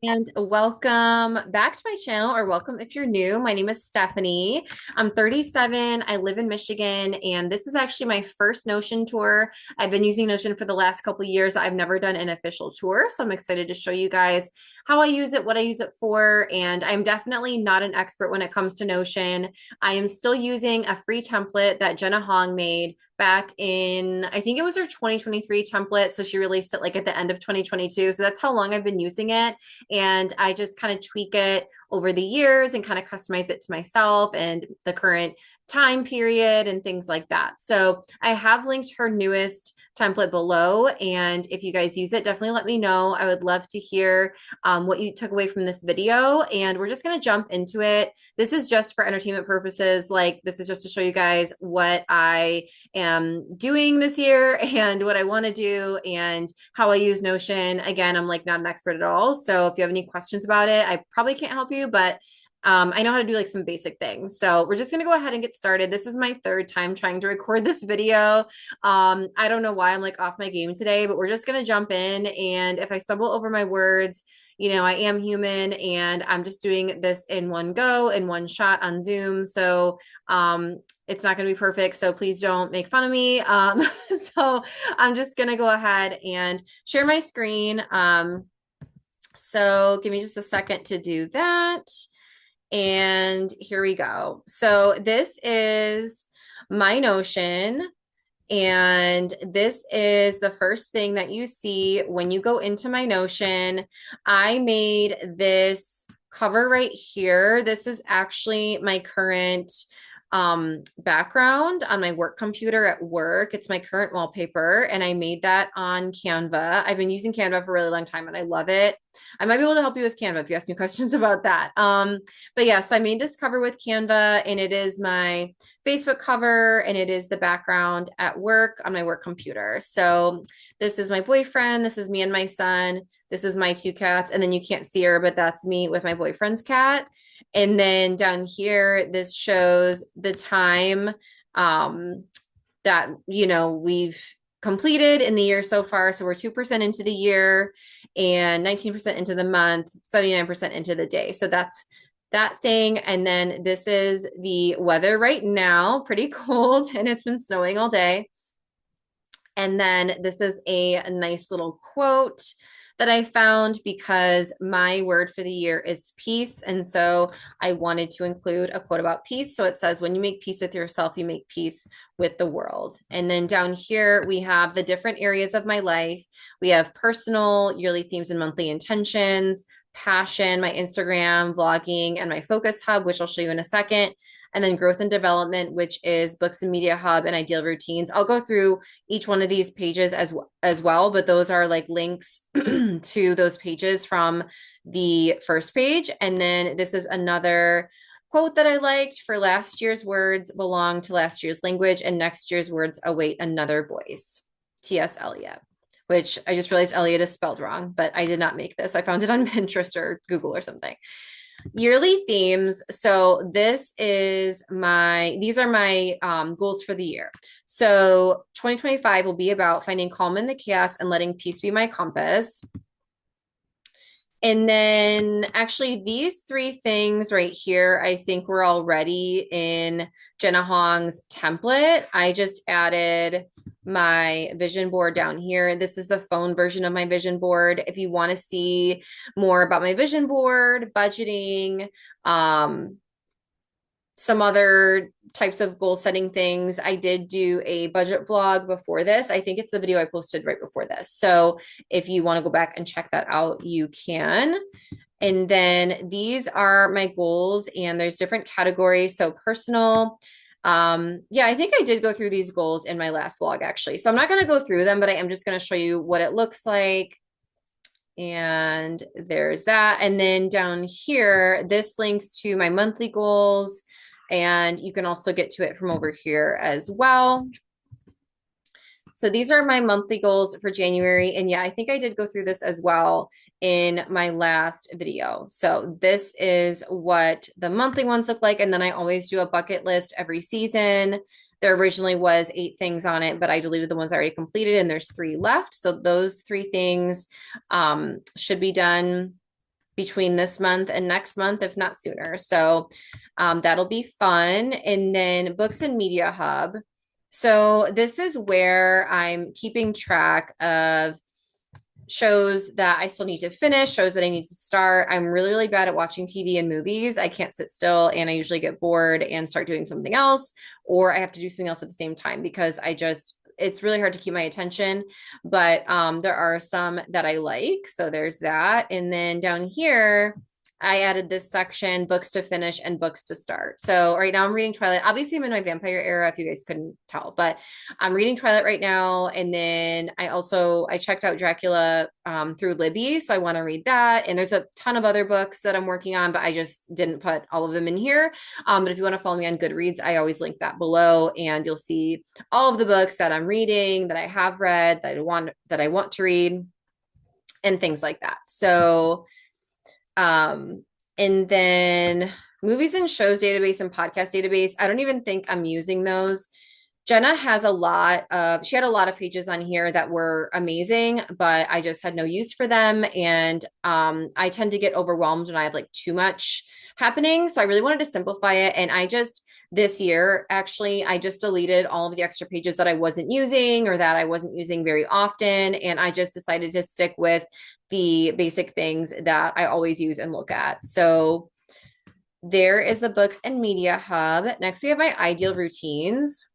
And welcome back to my channel, or welcome if you're new. My name is Stephanie. I'm 37. I live in Michigan, and this is actually my first Notion tour. I've been using Notion for the last couple of years. I've never done an official tour, so I'm excited to show you guys how I use it, what I use it for, and I'm definitely not an expert when it comes to Notion. I am still using a free template that Jenna Hong made back in, I think it was her 2023 template. So she released it like at the end of 2022. So that's how long I've been using it. And I just kind of tweak it over the years and kind of customize it to myself and the current time period and things like that. So I have linked her newest template below. And if you guys use it, definitely let me know. I would love to hear what you took away from this video. And we're just going to jump into it. This is just for entertainment purposes. Like, this is just to show you guys what I am doing this year and what I want to do and how I use Notion. Again, I'm like not an expert at all. So if you have any questions about it, I probably can't help you, but I know how to do like some basic things. So we're just going to go ahead and get started. This is my third time trying to record this video. I don't know why I'm like off my game today, but we're just going to jump in. And if I stumble over my words, I am human and I'm just doing this in one go, in one shot on Zoom. So it's not going to be perfect. So please don't make fun of me. So I'm just going to go ahead and share my screen. So give me just a second to do that. And here we go. So this is my Notion. And this is the first thing that you see when you go into my Notion. I made this cover right here. This is actually my current background on my work computer at work. It's my current wallpaper, and I made that on Canva. I've been using Canva for a really long time and I love it. I might be able to help you with Canva if you ask me questions about that. But yes, I made this cover with Canva, and it is my Facebook cover, and it is the background at work on my work computer. So this is my boyfriend. This is me and my son. This is my two cats. And then you can't see her, but that's me with my boyfriend's cat. And then down here, this shows the time that, we've completed in the year so far. So we're 2% into the year and 19% into the month, 79% into the day. So that's that thing. And then this is the weather right now, pretty cold, and it's been snowing all day. And then this is a nice little quote that I found because my word for the year is peace. And so I wanted to include a quote about peace. So it says, when you make peace with yourself, you make peace with the world. And then down here, we have the different areas of my life. We have personal, yearly themes and monthly intentions, passion, my Instagram, vlogging, and my focus hub, which I'll show you in a second. And then growth and development, which is books and media hub and ideal routines. I'll go through each one of these pages as well, but those are like links to those pages from the first page. And then this is another quote that I liked: for last year's words belong to last year's language, and next year's words await another voice. T.S. Eliot, which I just realized Eliot is spelled wrong, but I did not make this. I found it on Pinterest or Google or something. Yearly themes. So these are my goals for the year. So 2025 will be about finding calm in the chaos and letting peace be my compass. And then actually these three things right here, I think were already in Jenna Hong's template. I just added my vision board down here. This is the phone version of my vision board. If you want to see more about my vision board, budgeting, some other types of goal setting things. I did do a budget vlog before this. I think it's the video I posted right before this. So if you want to go back and check that out, you can. And then these are my goals, and there's different categories. So personal. Yeah, I think I did go through these goals in my last vlog actually. So I'm not going to go through them, but I am just going to show you what it looks like. And there's that. And then down here, this links to my monthly goals. And you can also get to it from over here as well. So these are my monthly goals for January. And yeah, I think I did go through this as well in my last video. So this is what the monthly ones look like. And then I always do a bucket list every season. There originally was 8 things on it, but I deleted the ones I already completed, and there's 3 left. So those 3 things should be done between this month and next month, if not sooner. So that'll be fun. And then Books and Media Hub. So this is where I'm keeping track of shows that I still need to finish, shows that I need to start. I'm really, really bad at watching TV and movies. I can't sit still and I usually get bored and start doing something else, or I have to do something else at the same time because it's really hard to keep my attention. But there are some that I like. So there's that. And then down here, I added this section, books to finish and books to start. So right now I'm reading Twilight. Obviously, I'm in my vampire era, if you guys couldn't tell, but I'm reading Twilight right now. And then I checked out Dracula through Libby. So I want to read that. And there's a ton of other books that I'm working on, but I just didn't put all of them in here. But if you want to follow me on Goodreads, I always link that below and you'll see all of the books that I'm reading, that I have read, that I want to read, and things like that. So and then movies and shows database and podcast database. I don't even think I'm using those. Jenna she had a lot of pages on here that were amazing, but I just had no use for them. And I tend to get overwhelmed when I have like too much happening. So I really wanted to simplify it. And this year, actually, I just deleted all of the extra pages that I wasn't using or that I wasn't using very often. And I just decided to stick with the basic things that I always use and look at. So there is the Books and Media Hub. Next, we have my ideal routines.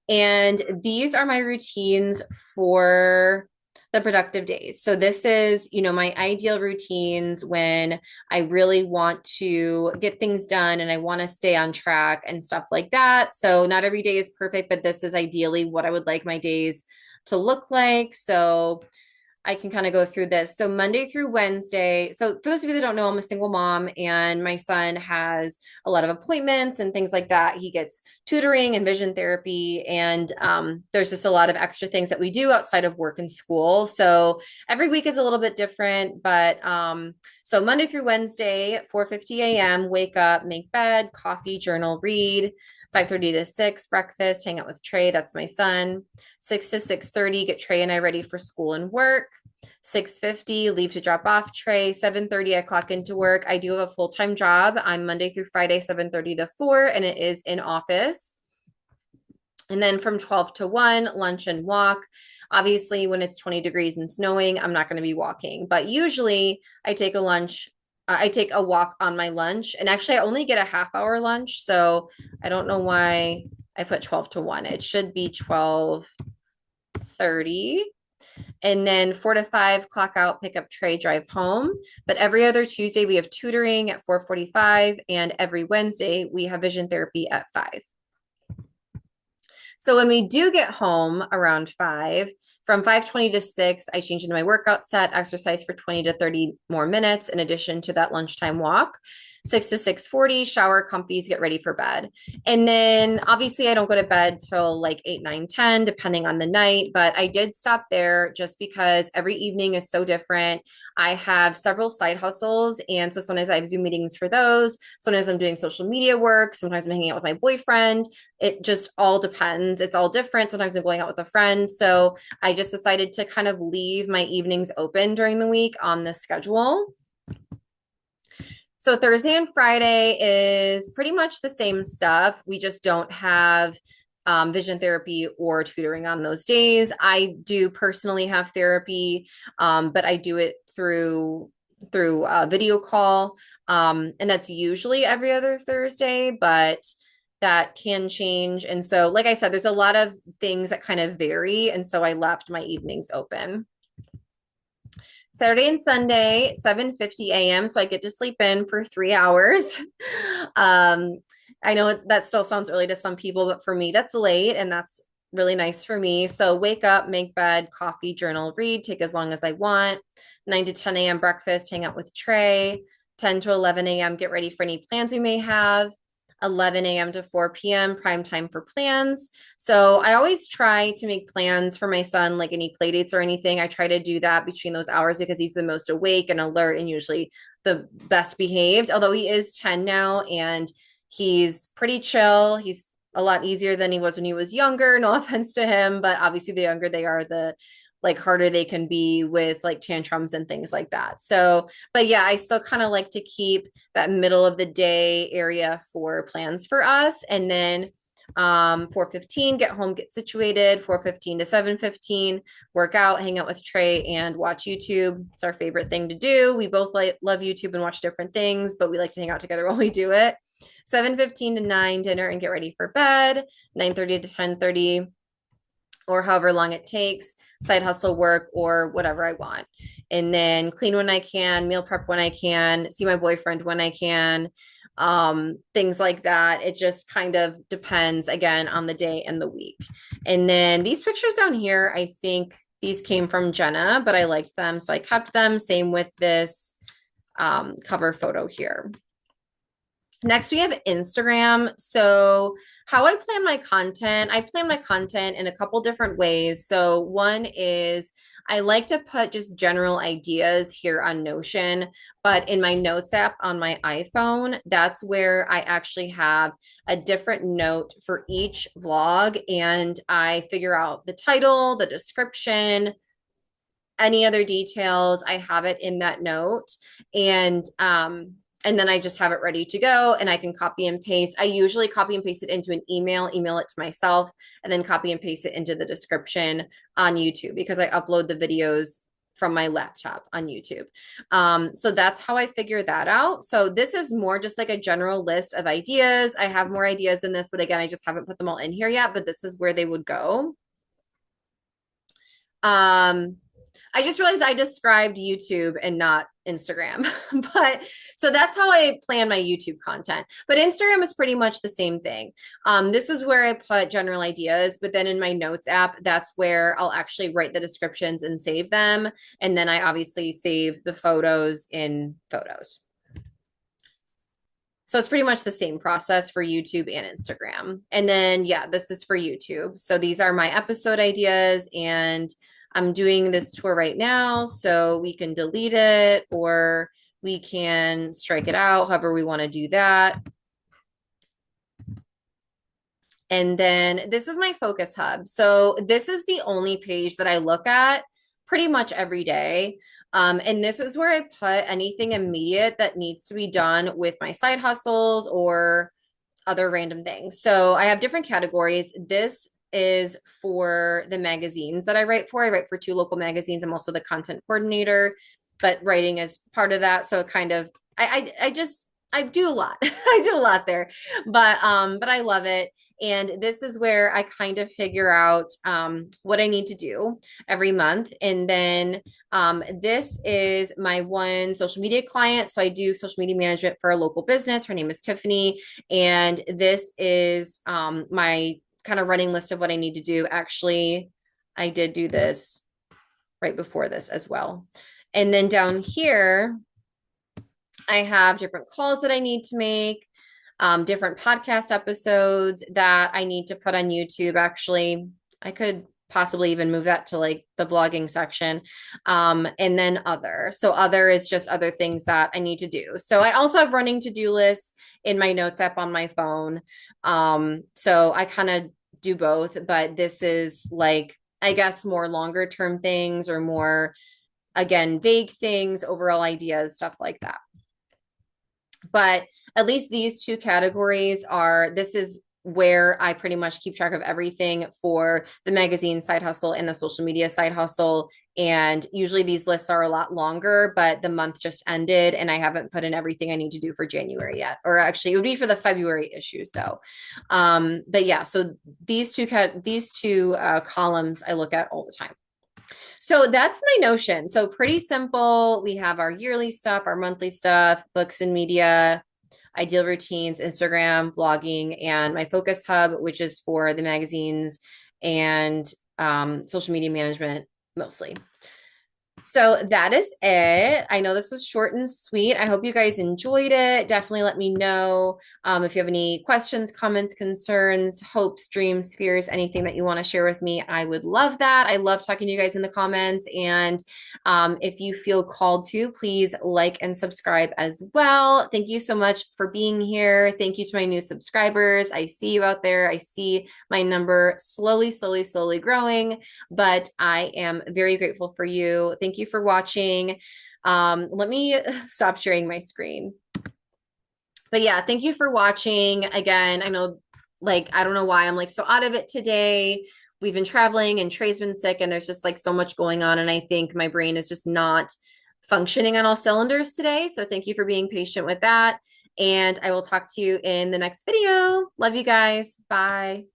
And these are my routines for the productive days. So this is, my ideal routines when I really want to get things done and I want to stay on track and stuff like that. So not every day is perfect, but this is ideally what I would like my days to look like. So I can kind of go through this. So Monday through Wednesday. So for those of you that don't know, I'm a single mom and my son has a lot of appointments and things like that. He gets tutoring and vision therapy. And there's just a lot of extra things that we do outside of work and school. So every week is a little bit different. But so Monday through Wednesday, 4:50 a.m., wake up, make bed, coffee, journal, read. 5:30 to 6, breakfast, hang out with Trey, that's my son. 6 to 6:30, get Trey and I ready for school and work. 6:50, leave to drop off Trey. 7:30, I clock into work. I do have a full-time job. I'm Monday through Friday, 7:30 to 4, and it is in office. And then from 12 to 1, lunch and walk. Obviously, when it's 20 degrees and snowing, I'm not going to be walking, but usually I take a walk on my lunch. And actually, I only get a half-hour lunch. So I don't know why I put 12 to 1. It should be 12:30. And then 4 to 5, clock out, pick up Trey, drive home. But every other Tuesday, we have tutoring at 4:45. And every Wednesday, we have vision therapy at 5. So when we do get home around 5, from 5:20 to 6, I change into my workout set, exercise for 20 to 30 more minutes in addition to that lunchtime walk. 6 to 6:40, shower, comfies, get ready for bed. And then obviously I don't go to bed till like 8, 9, 10, depending on the night, but I did stop there just because every evening is so different. I have several side hustles. And so sometimes I have Zoom meetings for those. Sometimes I'm doing social media work. Sometimes I'm hanging out with my boyfriend. It just all depends. It's all different. Sometimes I'm going out with a friend. So I just decided to kind of leave my evenings open during the week on the schedule. So Thursday and Friday is pretty much the same stuff. We just don't have vision therapy or tutoring on those days. I do personally have therapy, but I do it through video call. And that's usually every other Thursday, but that can change. And so, like I said, there's a lot of things that kind of vary. And so I left my evenings open. Saturday and Sunday, 7:50 a.m. So I get to sleep in for 3 hours. I know that still sounds early to some people, but for me, that's late and that's really nice for me. So wake up, make bed, coffee, journal, read, take as long as I want. 9 to 10 a.m. breakfast, hang out with Trey. 10 to 11 a.m. get ready for any plans we may have. 11 a.m. to 4 p.m. prime time for plans. So I always try to make plans for my son, like any play dates or anything. I try to do that between those hours because he's the most awake and alert and usually the best behaved. Although he is 10 now and he's pretty chill. He's a lot easier than he was when he was younger. No offense to him, but obviously the younger they are, the like harder they can be with like tantrums and things like that. So, but yeah, I still kind of like to keep that middle of the day area for plans for us. And then 4:15, get home, get situated, 4:15 to 7:15, work out, hang out with Trey and watch YouTube. It's our favorite thing to do. We both love YouTube and watch different things, but we like to hang out together while we do it. 7:15 to 9, dinner and get ready for bed. 9:30 to 10:30, or however long it takes, side hustle work or whatever I want. And then clean when I can, meal prep when I can, see my boyfriend when I can, things like that. It just kind of depends again on the day and the week. And then these pictures down here, I think these came from Jenna, but I liked them, so I kept them. Same with this cover photo here. Next, we have Instagram. So, how I plan my content, I plan my content in a couple different ways. So, one is I like to put just general ideas here on Notion, but in my notes app on my iPhone, that's where I actually have a different note for each vlog, and I figure out the title, the description, any other details. I have it in that note, and and then I just have it ready to go, and I can copy and paste. I usually copy and paste it into an email it to myself, and then copy and paste it into the description on YouTube because I upload the videos from my laptop on YouTube. So that's how I figure that out. So this is more just like a general list of ideas. I have more ideas than this, but again, I just haven't put them all in here yet, but this is where they would go. I just realized I described YouTube and not Instagram. But so that's how I plan my YouTube content. But Instagram is pretty much the same thing. This is where I put general ideas, but then in my notes app, that's where I'll actually write the descriptions and save them. And then I obviously save the photos in photos. So it's pretty much the same process for YouTube and Instagram. And then, yeah, this is for YouTube. So these are my episode ideas, and I'm doing this tour right now, so we can delete it or we can strike it out, however we want to do that. And then this is my focus hub. So this is the only page that I look at pretty much every day. And this is where I put anything immediate that needs to be done with my side hustles or other random things. So I have different categories. This is for the magazines that I write for. I write for 2 local magazines. I'm also the content coordinator, but writing is part of that. So it kind of, I do a lot. I do a lot there, but I love it. And this is where I kind of figure out what I need to do every month. And then this is my one social media client. So I do social media management for a local business. Her name is Tiffany. And this is my kind of running list of what I need to do. Actually, I did do this right before this as well. And then down here, I have different calls that I need to make, different podcast episodes that I need to put on YouTube. Actually, I could possibly even move that to like the vlogging section. And then other. So other is just other things that I need to do. So I also have running to-do lists in my notes app on my phone. So I kind of do both, but this is like, I guess, more longer term things or more, again, vague things, overall ideas, stuff like that. But at least these 2 categories this is where I pretty much keep track of everything for the magazine side hustle and the social media side hustle. And usually these lists are a lot longer, but the month just ended and I haven't put in everything I need to do for January yet. Or actually it would be for the February issues though. But yeah, so these two columns I look at all the time. So that's my Notion. So pretty simple. We have our yearly stuff, our monthly stuff, books and media, ideal routines, Instagram, vlogging, and my focus hub, which is for the magazines and social media management mostly. So that is it. I know this was short and sweet. I hope you guys enjoyed it. Definitely let me know if you have any questions, comments, concerns, hopes, dreams, fears, anything that you want to share with me. I would love that. I love talking to you guys in the comments. And if you feel called to, please like and subscribe as well. Thank you so much for being here. Thank you to my new subscribers. I see you out there. I see my number slowly, slowly, slowly growing, but I am very grateful for you. Thank you for watching. Let me stop sharing my screen. But yeah, thank you for watching. Again, I know, like, I don't know why I'm like so out of it today. We've been traveling and Trey's been sick, and there's just like so much going on. And I think my brain is just not functioning on all cylinders today. So thank you for being patient with that. And I will talk to you in the next video. Love you guys. Bye.